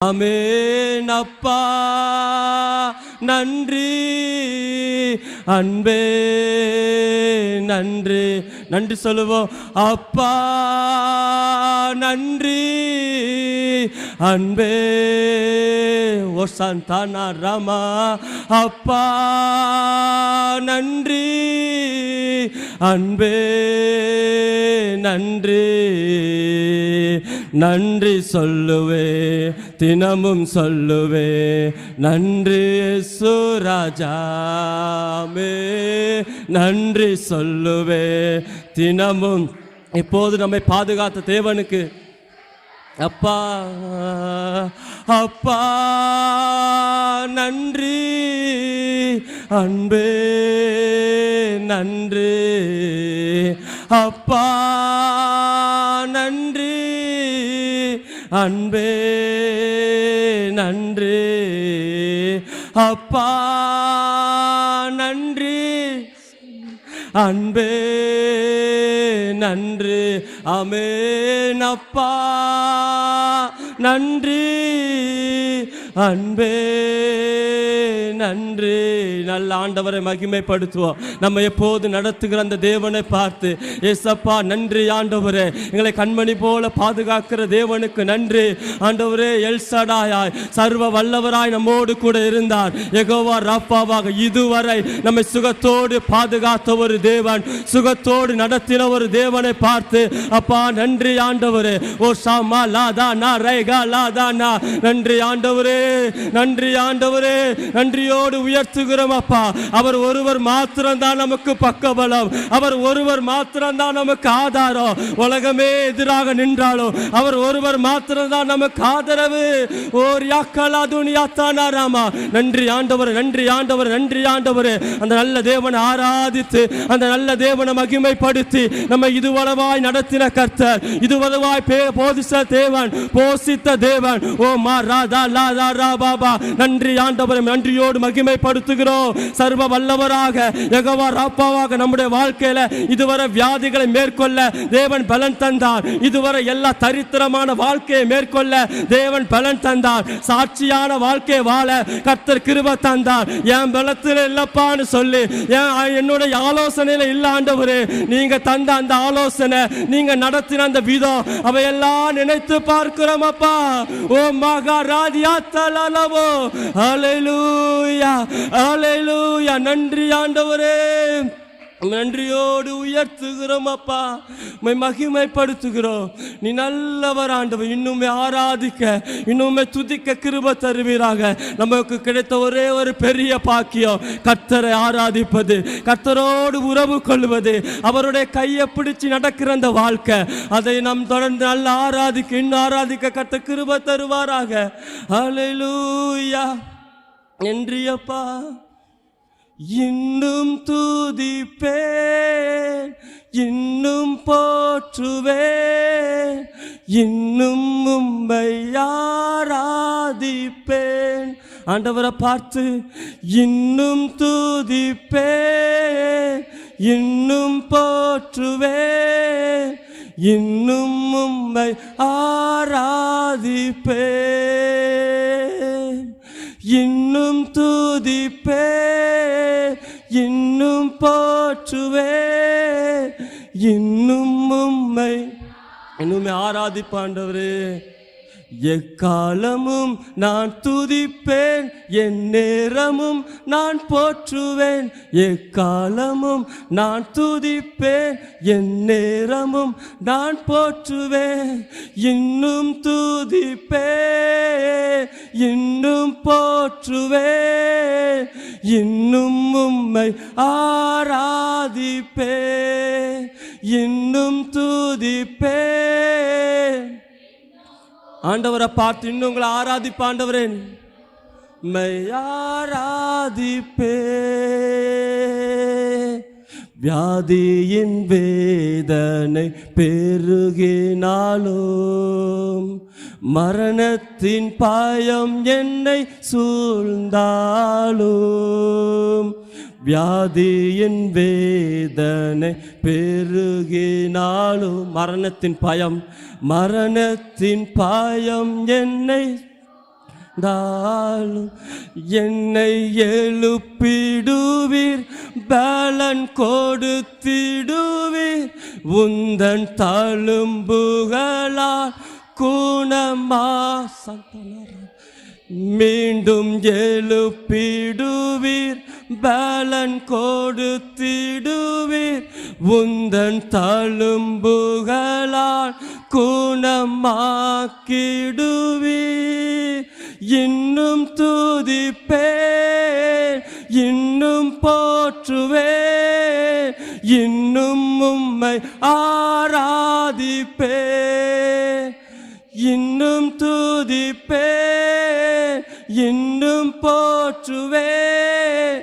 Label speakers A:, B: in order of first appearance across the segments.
A: ஆமென். அப்பா நன்றி, அன்பே நன்றி. நன்றி சொல்லுவோம். அப்பா நன்றி, அன்பே ஓசாந்தானா ராமா. அப்பா நன்றி, அன்பே நன்றி. நன்றி சொல்லுவே, தினமும் சொல்லுவே, நன்றி சுராஜாமே. நன்றி சொல்லுவே தினமும். இப்போது நம்மை பாதுகாத்த தேவனுக்கு அப்பா அப்பா நன்றி, அன்பே நன்றி. அப்பா நன்றி, அன்பே நன்றி. அப்பா நன்றி, அன்பே நன்றி. ஆமென். அப்பா நன்றி, அன்பே நன்றி. நல்ல ஆண்டவரை மகிமைப்படுத்துவோம். நம்ம எப்போது நடத்துகிற அந்த தேவனை பார்த்து, ஏசப்பா நன்றி ஆண்டவரே, எங்களை கண்மணி போல பாதுகாக்கிற தேவனுக்கு நன்றி ஆண்டவரே. எல்சடாயாய் சர்வ வல்லவராய் நம்மோடு கூட இருந்தார். யெகோவா ராப்பாவாக இதுவரை நம்மை சுகத்தோடு பாதுகாத்த ஒரு தேவன், சுகத்தோடு நடத்தின ஒரு தேவனை பார்த்து அப்பா நன்றி ஆண்டவரே. ஓ ஷாமா லாதானா ரைகா லாதானா. நன்றி ஆண்டவரே, நன்றி ஆண்டவரே. நன்றியோடு உயர்த்துகிறோம் அப்பா. அவர் ஒருவர் மாத்திரம்தான் நமக்கு பக்கபலம், அவர் ஒருவர் மாத்திரம்தான் நமக்கு ஆதாரம். உலகமே எதிராக நின்றாலும் அவர் ஒருவர் மாத்திரம்தான் நமக்கு ஆதரவு. ஓர் யாக்கலா துனியாத்தானா ராமா. நன்றி ஆண்டவர், நன்றி ஆண்டவர், நன்றி ஆண்டவரே. அந்த நல்ல தேவனை ஆராதித்து, அந்த நல்ல தேவனை மகிமைப்படுத்தி நம்மை இதுவளவாய் நடத்தின கர்த்தர், இதுவளவாய் போதித்த தேவன், போஷித்த தேவன். ஓ மா ராதா லாதா ரா பாபா. நன்றி ஆண்டவரை நன்றியோடு மகிமைப்படுத்துகிறோம். சர்வ வல்லவராக யெகோவா ராப்பாவாக நம்முடைய வாழ்க்கையில இதுவரை வியாதிகளை மேற்கொள்ள தேவன் பலன் தந்தார். இதுவரை எல்லா தரித்திரமான வாழ்க்கையை மேற்கொள்ள தேவன் பலன் தந்தார். சாட்சியான வாழ்க்கையை வாழ கர்த்தர் கிருபை தந்தார். என் பலத்தில் இல்லப்பான்னு சொல்லி, என்னுடைய ஆலோசனையில இல்ல ஆண்டவரே, நீங்க தந்த அந்த ஆலோசனை, நீங்க நடத்தின அந்த விதம், அவையெல்லாம் நினைத்து பார்க்கிறோம் அப்பா. ஓ மகாராதியா தலலவோ. ஹல்லேலூயா, ஹல்லேலூயா. நன்றி ஆண்டவரே, நன்றியோடு உயர்த்துகிறோம் அப்பா, மகிமைப்படுத்துகிறோம். நீ நல்லவர் ஆண்டவர். இன்னுமே ஆராதிக்க, இன்னுமே துதிக்க கிருபை தருவீராக. நமக்கு கிடைத்த ஒரே ஒரு பெரிய பாக்கியம் கர்த்தரை ஆராதிப்பது, கர்த்தரோடு உறவு கொள்வது, அவருடைய கையை பிடிச்சு நடக்கிற அந்த வாழ்க்கை. அதை நாம் தொடர்ந்து நல்ல ஆராதிக்க, இன்னும் ஆராதிக்க கர்த்தர் கிருபை தருவாராக. ஹல்லேலூயா. நன்றி அப்பா. இன்னும் துதிப்பேன், இன்னும் போற்றுவேன், இன்னும் உம்மை ஆராதிப்பேன். ஆண்டவரை பார்த்து இன்னும் துதிப்பேன், இன்னும் போற்றுவேன், இன்னும் உம்மை ஆராதிப்பேன். இன்னும் துதிப்பே, இன்னும் போற்றுவே, இன்னும் உம்மை இன்னுமே ஆராதிப்பாண்டவரே. எக்காலமும் நான் துதிப்பேன், என் நேரமும் நான் போற்றுவேன். எக்காலமும் நான் துதிப்பேன், என் நேரமும் நான் போற்றுவேன். இன்னும் துதிப்பேன், இன்னும் போற்றுவேன், இன்னும் உம்மை ஆராதிப்பேன். இன்னும் துதிப்பேன். ஆண்டவரை பார்த்து இன்னும் உங்களை ஆராதிப்ப ஆண்டவரே. ஆராதிப்பே. வியாதியின் வேதனை பெருகினாலும், மரணத்தின் பாயம் என்னை சூழ்ந்தாலும், வியாதியின் வேதனை பெருகினாலும், மரணத்தின் பயம் என்னை தாழும் என்னை எழுப்பிடுவீர், பலன் கொடுத்திடுவீர், உந்தன் தழும்புகளால் குணமா மீண்டும் எழுப்பிடுவீர், பலன் கொடுத்திடுவீர், உந்தன் தழும்புகளால் குணமாக்கிடுவீர். இன்னும் துதிப்பேன், இன்னும் போற்றுவேன், இன்னும் உம்மை ஆராதிப்பேன். இன்னும் துதிப்பேன், இன்னும் போற்றுவேன்,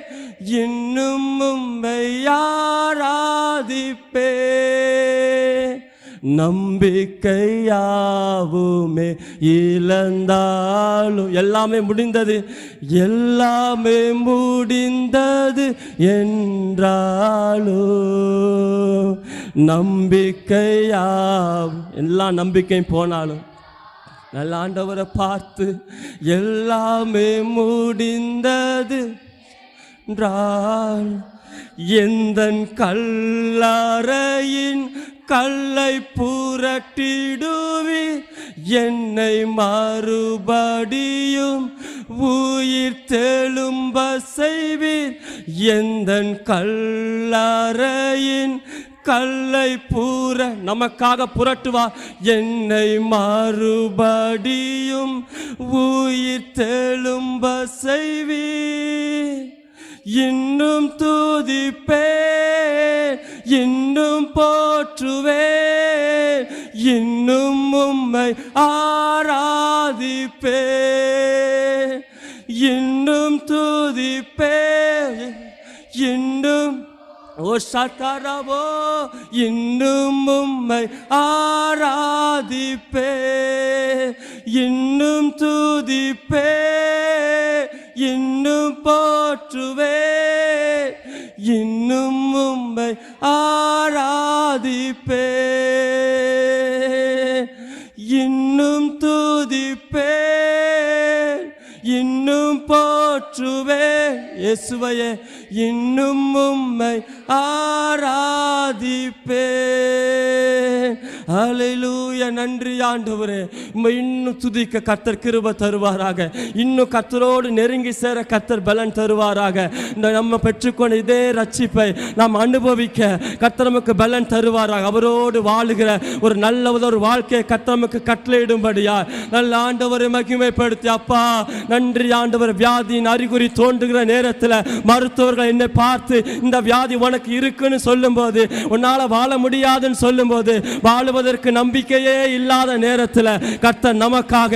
A: இன்னும் உம்மை ஆராதிப்பேன். நம்பிக்கையாவுமே இழந்தாலும் எல்லாமே முடிந்தது, எல்லாமே முடிந்தது என்றாலும் நம்பிக்கையாவும் எல்லா நம்பிக்கையும் போனாலும் நல்ல ஆண்டவரை பார்த்து எல்லாமே முடிந்தது என்றால் எந்தன் கல்லறையின் கல்லை புரட்டிடுவீர், என்னை மறுபடியும் உயிர் தெழும்ப செய்வீர். எந்தன் கல்லறையின் கல்லை நமக்காக புரட்டுவார், என்னை மறுபடியும் உயிர் தெழும்ப செய்வீர். இன்னும் துதிப்பேன், இன்னும் போற்றுவேன், இன்னும் உம்மை ஆராதிப்பேன். இன்னும் துதிப்பேன், இன்னும் ஓ சதரவோ இன்னும் உம்மை ஆராதிப்பேன். இன்னும் துதிப்பேன், இன்னும் போற்றுவேன், இன்னும் உம்மை ஆராதிப்பேன். இன்னும் துதிப்பேன், இன்னும் போற்றுவேன் இயேசுவையே, இன்னும் உம்மை ஆராதிப்பேன். ஹல்லேலூயா. நன்றி ஆண்டவரே, உம்மை இன்னும் துதிக்க கர்த்தர் கிருபை தருவாராக. இன்னும் கர்த்தரோடு நெருங்கி சேர கர்த்தர் பலன் தருவாராக. இந்த நம்ம பெற்றுக்கொண்ட இதே ரட்சிப்பை நாம் அனுபவிக்க கர்த்தர் நமக்கு பலன் தருவாராக. அவரோடு வாழுகிற ஒரு நல்ல ஒரு வாழ்க்கையை கர்த்தர் நமக்கு கட்டளையிடும்படியா நல்ல ஆண்டவரை மகிமைப்படுத்தி அப்பா நன்றி ஆண்டவர். வியாதியின் அறிகுறி தோன்றுகிற நேரத்தில் மருத்துவர்கள் என்னை பார்த்து இந்த வியாதி உனக்கு இருக்குன்னு சொல்லும்போது, உன்னால வாழ முடியாதுன்னு சொல்லும்போது, வாழுவதற்கு நம்பிக்கையே இல்லாத நேரத்தில் கர்த்தர் நமக்காக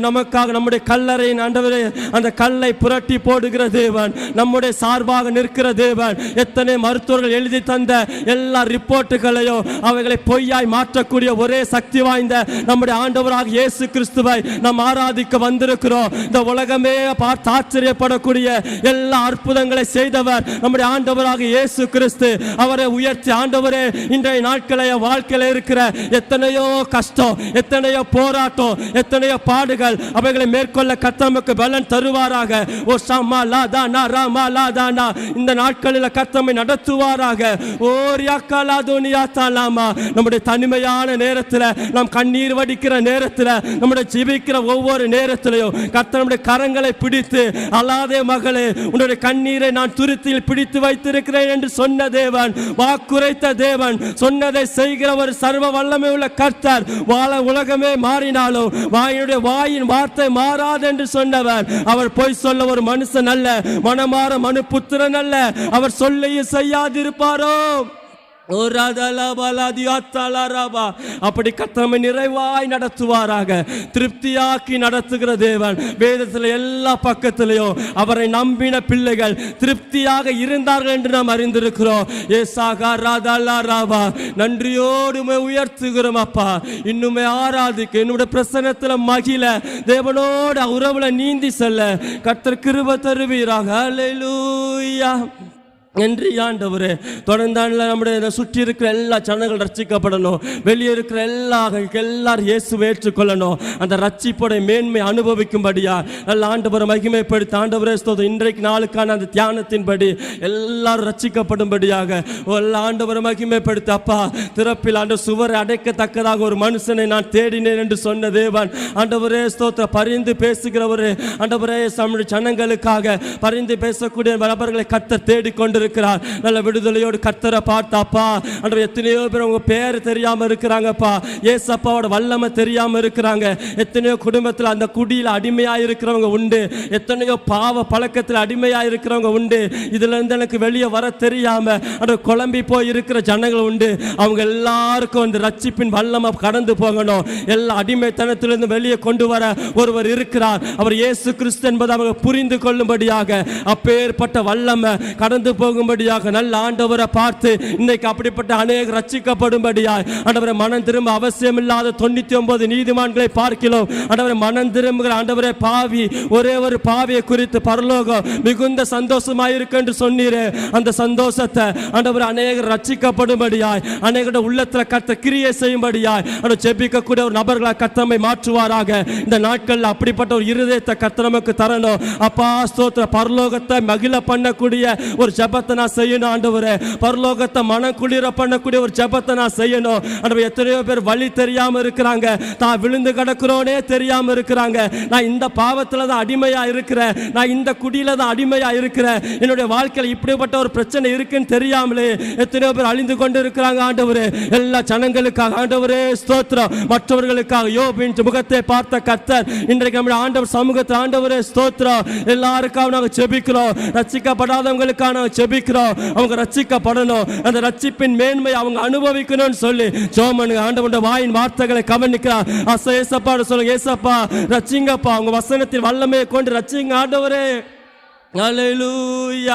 A: நம்முடைய கல்லறையின் ஆண்டவரே அந்த கல்லை புரட்டி போடுகிற தேவன், நம்முடைய சார்பாக நிற்கிற தேவன். எத்தனை மருத்துவர்கள் எழுதி தந்த எல்லா ரிப்போர்ட்டுகளையும் அவைகளை பொய்யாய் மாற்றக்கூடிய ஒரே சக்தி வாய்ந்த நம்முடைய ஆண்டவராக இயேசு கிறிஸ்துவை நாம் ஆராதிக்க வந்திருக்கிறோம். இந்த உலகமே பார்த்து ஆச்சரியப்படக்கூடிய எல்லா அற்புதங்களை செய்தவர் நம்முடைய ஆண்டவராக இயேசு கிறிஸ்து. அவரை உயர்த்தி ஆண்டவரே இன்றைய நாட்களை வாழ்க்கையில் இருக்கிற எத்தனையோ கஷ்டம், எத்தனையோ போராட்டம், எத்தனையோ பாடுகள் அவைகளை மேற்கொள்ள கர்த்தர் நமக்கு பலன் தருவாராக. ஓ ஷமா லாதானா ராமா லாதானா இந்த நாட்களில் கர்த்தர் நடத்துவாராக. ஓ ரியாக்கலா துனியா தாலாமா நம்முடைய தனிமையான நேரத்தில், நாம் கண்ணீர் வடிக்கிற நேரத்தில், நம்முடைய ஜெபிக்கிற ஒவ்வொரு நேரத்திலையும் கர்த்தர் நம்முடைய கரங்களை பிடித்து அல்லாதே மகளே உன்னுடைய கண்ணீரை நான் துருத்தியில் பிடித்து வைத்திருக்கிறேன் என்று சொன்ன தேவன், வாக்குரைத்த தேவன், சொன்னதை செய்கிற ஒரு சர்வ வல்லமை உள்ள கர்த்தர். வாழ உலகமே மாறினாலும் வாயின் வார்த்தை மாறாது என்று சொன்னவர். அவர் பொய் சொல்ல ஒரு மனுஷன் அல்ல, மனமாற மனு புத்திரன் அல்ல. அவர் சொல்லையும் செய்யாதிருப்பாரோ. அப்படி கர்த்தர் நிறைவாய் நடத்துவாராக. திருப்தியாக்கி நடத்துகிற தேவன். வேதத்தில் எல்லா பக்கத்திலையும் அவரை நம்பின பிள்ளைகள் திருப்தியாக இருந்தார்கள் என்று நாம் அறிந்திருக்கிறோம். நன்றியோடு உயர்த்துகிறோம் அப்பா. இன்னுமே ஆராதிக்க, என்னுடைய பிரசன்னத்தில் மகிழ, தேவனோடு உறவுல நீந்தி செல்ல கர்த்தர் கிருபை தருவீராக. ஹல்லேலூயா. நன்றி ஆண்டவரே. தொடர்ந்தாண்ட நம்முடைய சுற்றி இருக்கிற எல்லா ஜனங்கள் ரட்சிக்கப்படணும். வெளியே இருக்கிற எல்லாரும் இயேசுவை ஏற்றுக்கொள்ளணும். அந்த ரட்சிப்போட மேன்மை அனுபவிக்கும்படியா நல்ல ஆண்டவரை மகிமைப்படுத்த ஆண்டவரே ஸ்தோத்திரம். இன்றைக்கு நாளுக்கான அந்த தியானத்தின்படி எல்லாரும் ரட்சிக்கப்படும்படியாக எல்லா ஆண்டவரை மகிமைப்படுத்த. அப்பா, திறப்பில் ஆண்டு சுவரை அடைக்கத்தக்கதாக ஒரு மனுஷனை நான் தேடினேன் என்று சொன்ன தேவன் ஆண்டவரே ஸ்தோத்திரம். பரிந்து பேசுகிறவரே ஆண்டவரே, நம்முடைய ஜனங்களுக்காக பரிந்து பேசக்கூடிய நபர்களை கர்த்தர் தேடிக்கொண்டு நல்ல விடுதலையோடு கர்த்தரை பார்த்தாப்பா. அன்று எத்தனையோ பேர் உங்க பேர் தெரியாம இருக்கிறாங்கப்பா. ஏசப்பாவோட வல்லமை தெரியாம இருக்கிறாங்க. எத்தனையோ குடும்பத்தில் அந்த குடியில் அடிமையா இருக்கிறவங்க உண்டு. எத்தனையோ பாவ பழக்கத்தில் அடிமையா இருக்கிறவங்க உண்டு. இதுல இருந்து எனக்கு வெளியே வர தெரியாம அன்று குழம்பி போய் இருக்கிற ஜனங்கள் உண்டு. அவங்க எல்லாருக்கும் அந்த ரட்சிப்பின் வல்லமை கடந்து போகணும். எல்லா அடிமைத்தனத்திலிருந்து வெளியே கொண்டு வர ஒருவர் இருக்கிறார். அவர் இயேசு கிறிஸ்து என்பதை அவங்க புரிந்து கொள்ளும்படியாக அப்பேற்பட்ட வல்லமை கடந்து போகும்படியாக நல்ல ஆண்டவரை பார்த்து இன்னைக்கு அப்படிப்பட்ட அநேக ரட்சிக்கப்படும்படியாய் ஆண்டவரை மனம் திரும்ப அவசியம் இல்லாத 99 நீதிமான்களை பார்க்கிறோம். ஆண்டவரை மனம் திரும்புகிற ஆண்டவரை பாவி, ஒரே ஒரு பாவியை குறித்து பரலோகம் மிகுந்த சந்தோஷமாய் இருக்கு என்று சொன்னீரே. அந்த சந்தோஷத்தை ஆண்டவரை அநேகர் ரட்சிக்கப்படும்படியாய் அநேகருடைய உள்ளத்தில் கர்த்தர் கிரியை செய்யும்படியாய் அவர் ஜெபிக்கக்கூடிய ஒரு நபர்களை கர்த்தரை மாற்றுவாராக. இந்த நாட்களில் அப்படிப்பட்ட ஒரு இருதயத்தை கர்த்தர் நமக்கு தரணும். அப்பா ஸ்தோத்திர. பரலோகத்தை மகிழ பண்ணக்கூடிய ஒரு ஜெபத்தை நான் செய்யணும் ஆண்டவரே. பரலோகத்தை மனம் குளிர பண்ணக்கூடிய ஒரு ஜெபத்தை நான் செய்யணும் ஆண்டவரே. எத்தனையோ பேர் வழி தெரியாம இருக்கிறாங்க. தான் விழுந்து கிடக்கிறோனே தெரியாம இருக்கிறாங்க. நான் இந்த பாவத்துல தான் அடிமையா இருக்கிறேன். நான் இந்த குடியில தான் அடிமையா இருக்கிறேன். என்னுடைய வாழ்க்கையில் இப்படிப்பட்ட ஒரு பிரச்சனை இருக்குன்னு தெரியாமலே எத்தனையோ பேர் அழிந்து கொண்டு இருக்கிறாங்க ஆண்டவரே. எல்லா ஜனங்களுக்காக ஆண்டவரே ஸ்தோத்திரம். மற்றவர்களுக்காக யோபின் முகத்தை பார்த்த கர்த்தர் இன்றைக்கு நம்முடைய ஆண்டவர் சமூகத்தில் ஆண்டவரே ஸ்தோத்திரம். எல்லாருக்காக நாங்கள் ஜெபிக்கிறோம். ரட்சிக்கப்படாதவங்களுக்காக நாங்கள் ஜெபிக்கிறோம். அவங்க ரட்சிக்கப்படணும். அந்த ரட்சிப்பின் மேன்மை அவங்க அனுபவிக்கணும்னு சொல்லி ஜோமன் ஆண்டவருடைய வாயின் வார்த்தைகளை கவனிக்கிறார். ஏசப்பா சொல்லுங்க, ஏசப்பா ரட்சிங்கப்பா, உங்க வசனத்தின் வல்லமையை கொண்டு ரட்சிங்க ஆண்டவரே. அல்லேலூயா.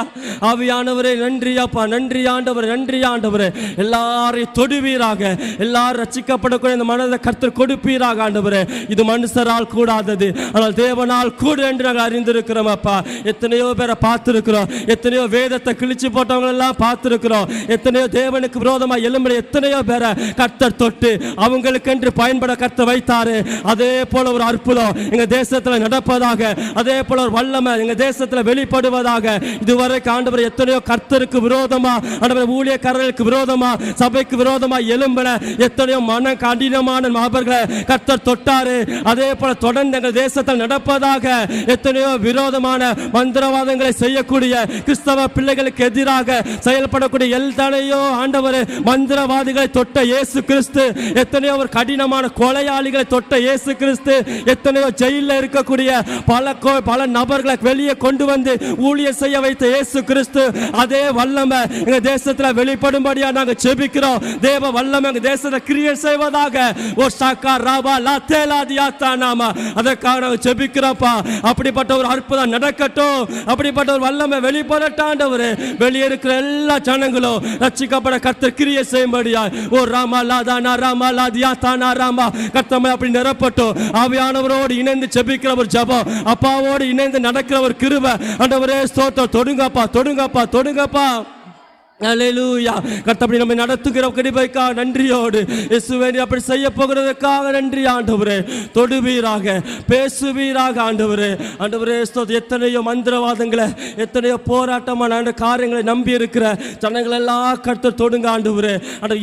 A: ஆவியானவரே நன்றி அப்பா, நன்றி ஆண்டவரே, நன்றி ஆண்டவரே. எல்லாரையும் தொடுவீராக. எல்லாரும் ரட்சிக்கப்படக்கூடிய இந்த மனதை கர்த்தர் கொடுப்பீராக ஆண்டவரே. இது மனுஷரால் கூடாதது, ஆனால் தேவனால் கூட என்று நாங்கள் அறிந்திருக்கிறோம் அப்பா. எத்தனையோ பேரை பார்த்திருக்கிறோம். எத்தனையோ வேதத்தை கிழிச்சு போட்டவங்க எல்லாம் பார்த்திருக்கிறோம். எத்தனையோ தேவனுக்கு விரோதமா எழும்புற எத்தனையோ பேரை கர்த்தர் தொட்டு அவங்களுக்கென்று பயன்பட கர்த்தர் வைத்தாரு. அதே போல ஒரு அற்புதம் எங்க தேசத்துல நடப்பதாக. அதே போல ஒரு வல்லமை எங்க தேசத்துல வெளிப்படுவதாக. இதுவரைக்கும் ஆண்டவர் எத்தனையோ கர்த்தருக்கு விரோதமா, ஆண்டவர் ஊழியக்காரர்களுக்கு விரோதமா, சபைக்கு விரோதமா எழும்பின எத்தனையோ மன கடினமான நபர்களை கர்த்தர் தொட்டாரு. அதே போல தொடர்ந்து எங்கள் தேசத்தில் நடப்பதாக. எத்தனையோ விரோதமான மந்திரவாதங்களை செய்யக்கூடிய கிறிஸ்தவ பிள்ளைகளுக்கு எதிராக செயல்படக்கூடிய எத்தனையோ ஆண்டவர் மந்திரவாதிகளை தொட்ட இயேசு கிறிஸ்து, எத்தனையோ ஒரு கடினமான கொலையாளிகளை தொட்ட இயேசு கிறிஸ்து, எத்தனையோ ஜெயிலில் இருக்கக்கூடிய பல நபர்களை வெளியே கொண்டு வந்து ஊழியர் செய்ய வைத்த இயேசு கிறிஸ்து, அதே வல்லமை எங்க தேசத்துல வெளிப்படும்படியா நாங்க ஜெபிக்கிறோம். தேவ வல்லமை எங்க தேசத்துல கிரியை செய்வதாக. ஓ சாக்கா ராபா லாத்தேலா தியாத்தானாமா, அதற்காக நாங்க ஜெபிக்கிறோம்ப்பா. அப்படிப்பட்ட ஒரு அற்புதம் நடக்கட்டும். அப்படிப்பட்ட ஒரு வல்லமை வெளிப்படட்டும் ஆண்டவரே. வெளியே இருக்கிற எல்லா ஜனங்களும் ரட்சிக்கப்பட கர்த்தர் கிரியை செய்யும்படியா. ஓ ராமா லாதானா ராமா லாதியாத்தானா ராமா, கர்த்தர் அப்படி நிரப்பட்டும். ஆவியானவரோடு இணைந்து ஜெபிக்கிற ஒரு ஜெபம், அப்பாவோடு இணைந்து நடக்கிற ஒரு கிருபை ஆண்டவரே ஸ்தோத்திரம். தொடுங்கப்பா, தொடுங்கப்பா, தொடுங்கப்பா. அல்லேலூயா. கர்த்தர் நம்மை நடத்துகிற கிருபைக்காக நன்றியோடு, இயேசுவே அப்படி செய்ய போகிறதுக்காக நன்றி ஆண்டவரே. தொடுவீராக, பேசுவீராக ஆண்டவரே. ஆண்டவரே ஸ்தோத்திரம். எத்தனையோ மந்திரவாதங்களை, எத்தனையோ போராட்டமான காரியங்களை நம்பி இருக்கிற ஜனங்கள் எல்லாம் கர்த்தர் தொடுங்க ஆண்டவரே.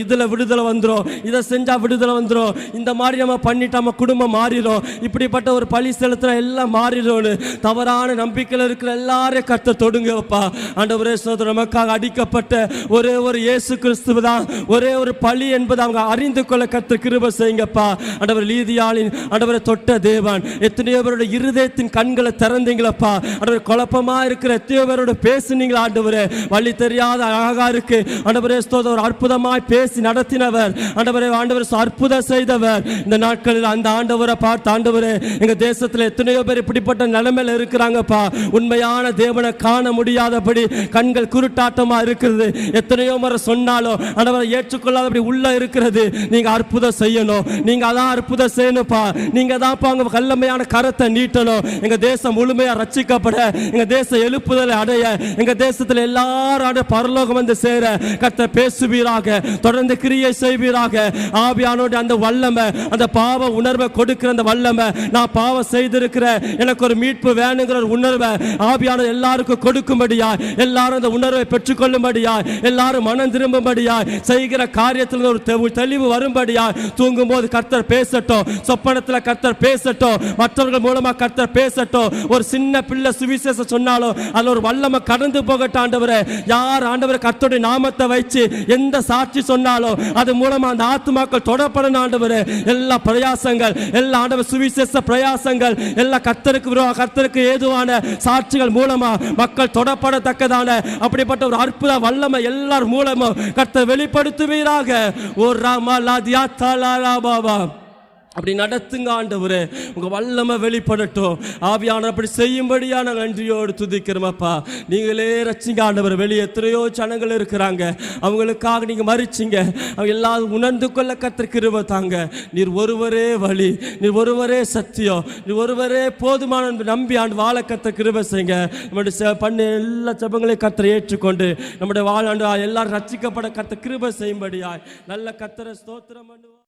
A: இதுல விடுதலை வந்துடும், இதை செஞ்சா விடுதலை வந்துடும், இந்த மாதிரி நம்ம பண்ணிட்டு நம்ம குடும்பம் மாறிடும், இப்படிப்பட்ட ஒரு பழி செலுத்துற எல்லாம் மாறிடும். தவறான நம்பிக்கையில் இருக்கிற எல்லாரையும் கர்த்தர் தொடுங்கப்பா ஆண்டவரே ஸ்தோத்திரம். நமக்காக அடிக்கப்பட்ட ஒரே ஒரு இயேசு கிறிஸ்து தான் ஒரே ஒரு பழி என்பதை அவங்க அறிந்து கொள்ள கர்த்தர் கிருபை செய்யுங்கப்பா ஆண்டவர். லீதியாளின் ஆண்டவரை தொட்ட தேவன், எத்தனையோ பேரோட இருதயத்தின் கண்களை திறந்தீங்களப்பா ஆண்டவர். குழப்பமா இருக்கிற எத்தனையோ பேரோட பேசுனீங்களா ஆண்டவரே. வழி தெரியாத அழகா இருக்கு ஆண்டவரே ஸ்தோத்திரம். ஒரு அற்புதமாய் பேசி நடத்தினவர் ஆண்டவரே. ஆண்டவர் அற்புதம் செய்தவர். இந்த நாட்களில் அந்த ஆண்டவரை பார்த்து ஆண்டவரே, எங்க தேசத்துல எத்தனையோ பேர் இப்படிப்பட்ட நிலைமையில இருக்கிறாங்கப்பா. உண்மையான தேவனை காண முடியாதபடி கண்கள் குருட்டாட்டமா இருக்கிறது. எத்தனையோ முறை சொன்னாலும் ஆண்டவரை ஏற்றுக்கொள்ளாத அப்படி உள்ள இருக்கிறது. நீங்க அற்புதம் செய்யணும், நீங்க அதான் அற்புதம் செய்யணும்ப்பா. நீங்க தான்ப்பா உங்க வல்லமையான கரத்தை நீட்டணும். எங்க தேசம் முழுமையா ரட்சிக்கப்பட, எங்க தேசம் எழுப்புதலை அடைய, எங்க தேசத்துல எல்லாரும் பரலோகம் வந்து சேர கர்த்தர் பேசுவீராக, தொடர்ந்து கிரியை செய்வீராக. ஆவியானோட அந்த வல்லமை, அந்த பாவ உணர்வை கொடுக்கிற அந்த வல்லமை, நான் பாவம் செய்திருக்கிற எனக்கு ஒரு மீட்பு வேணுங்கிற ஒரு உணர்வை ஆவியான எல்லாருக்கும் கொடுக்கும்படியா, எல்லாரும் அந்த உணர்வை பெற்றுக்கொள்ளும்படியா, எல்லாரும் மனம் திரும்பும்படியா, செய்கிற காரியத்தில் ஒரு தெளிவு வரும்படியா, தூங்கும் போது கர்த்தர் பேசட்டும், சொப்பனத்தில் கர்த்தர் பேசட்டும், மற்றவர்கள் மூலமா கர்த்தர் பேசட்டும். ஒரு சின்ன பிள்ளை சுவிசேஷம் சொன்னாலும் அதுல ஒரு வல்லமை கடந்து போகட்டும் ஆண்டவரே. யார் ஆண்டவரே கர்த்தருடைய நாமத்தை வைத்து எந்த சாட்சி சொன்னாலும் அது மூலமா அந்த ஆத்துமாக்கள் தொடப்படணும் ஆண்டவரே. எல்லா பிரயாசங்கள், எல்லா ஆண்டவர் சுவிசேஷ பிரயாசங்கள், எல்லா கர்த்தருக்கு ஏதுவான சாட்சிகள் மூலமா மக்கள் தொடப்படத்தக்கதான அப்படிப்பட்ட ஒரு அற்புத வல்லமை எல்லார் மூலமும் கர்த்தர் வெளிப்படுத்துவீராக. ஓ ராமா லாதியா தாலா பாபா, அப்படி நடத்துங்க ஆண்டவரே. உங்க வல்லமை வெளிப்படட்டும். ஆவியான அப்படி செய்யும்படியா நாங்கள் நன்றியோடு துதிக்கிறோமப்பா. நீங்களே ரட்சிங்க ஆண்டவர். வெளியே எத்தனையோ ஜனங்கள் இருக்கிறாங்க, அவங்களுக்காக நீங்க மறிச்சிங்க. அவங்க எல்லாரும் உணர்ந்து கொள்ள கர்த்தர் கிருபை தாங்க. நீர் ஒருவரே வழி, நீர் ஒருவரே சத்தியம், நீர் ஒருவரே போதுமான நம்பி ஆண்டு வாழ கர்த்தர் கிருபை செய்யுங்க. நம்முடைய பண்ண எல்லா ஜெபங்களையும் கர்த்தர் ஏற்றுக்கொண்டு நம்முடைய வாழாண்டு எல்லாரும் ரட்சிக்கப்பட கர்த்தர் கிருபை செய்யும்படியாய் நல்ல கர்த்தரை ஸ்தோத்திரம் பண்ணுவோம்.